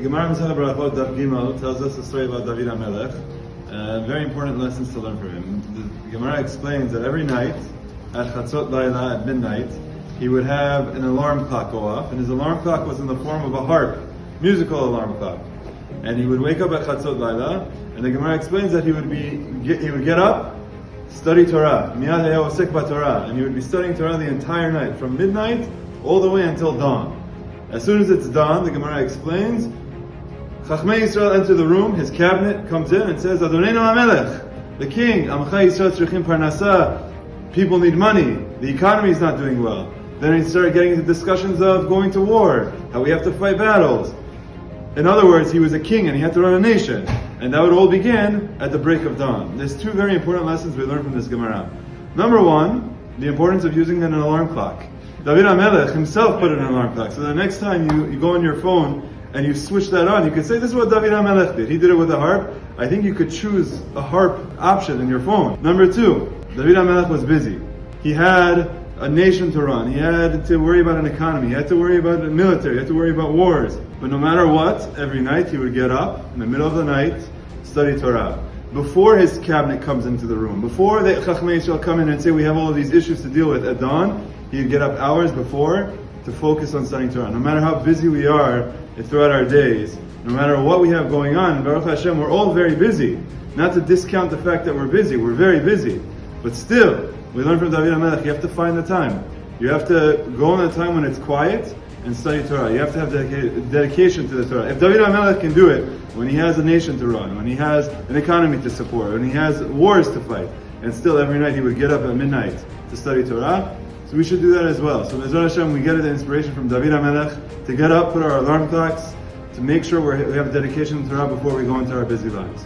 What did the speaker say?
Gemara Masechet Berachot Daf Gimel tells us a story about David HaMelech. Very important lessons to learn from him. The Gemara explains that every night, at Chatzot Laila, at midnight, he would have an alarm clock go off, and his alarm clock was in the form of a harp, musical alarm clock. And he would wake up at Chatzot Laila, and the Gemara explains that he would get up, study Torah, Miyad Hayah Osek B'Torah, and he would be studying Torah the entire night, from midnight all the way until dawn. As soon as it's dawn, the Gemara explains, Chachmei Yisrael enter the room, his cabinet comes in and says, Adoneinu HaMelech, the king, Amcha Yisrael tzrichim parnasa, people need money, the economy is not doing well. Then he started getting into discussions of going to war, how we have to fight battles. In other words, he was a king and he had to run a nation. And that would all begin at the break of dawn. There's two very important lessons we learn from this Gemara. Number one, the importance of using an alarm clock. David HaMelech himself put in an alarm clock. So the next time you go on your phone and you switch that on, you can say, this is what David HaMelech did. He did it with a harp. I think you could choose a harp option in your phone. Number two, David HaMelech was busy. He had a nation to run. He had to worry about an economy. He had to worry about the military. He had to worry about wars. But no matter what, every night he would get up in the middle of the night, study Torah. Before his cabinet comes into the room, before the Chachmei Yisrael come in and say we have all of these issues to deal with at dawn, he'd get up hours before to focus on studying Torah. No matter how busy we are throughout our days, no matter what we have going on, Baruch Hashem, we're all very busy. Not to discount the fact that we're busy, we're very busy. But still, we learn from David HaMelech, you have to find the time. You have to go in a time when it's quiet and study Torah. You have to have dedication to the Torah. If David HaMelech can do it when he has a nation to run, when he has an economy to support, when he has wars to fight, and still every night he would get up at midnight to study Torah, so we should do that as well. So Be'ezrat Hashem, we get the inspiration from David HaMelech to get up, put our alarm clocks, to make sure we have a dedication to Torah before we go into our busy lives.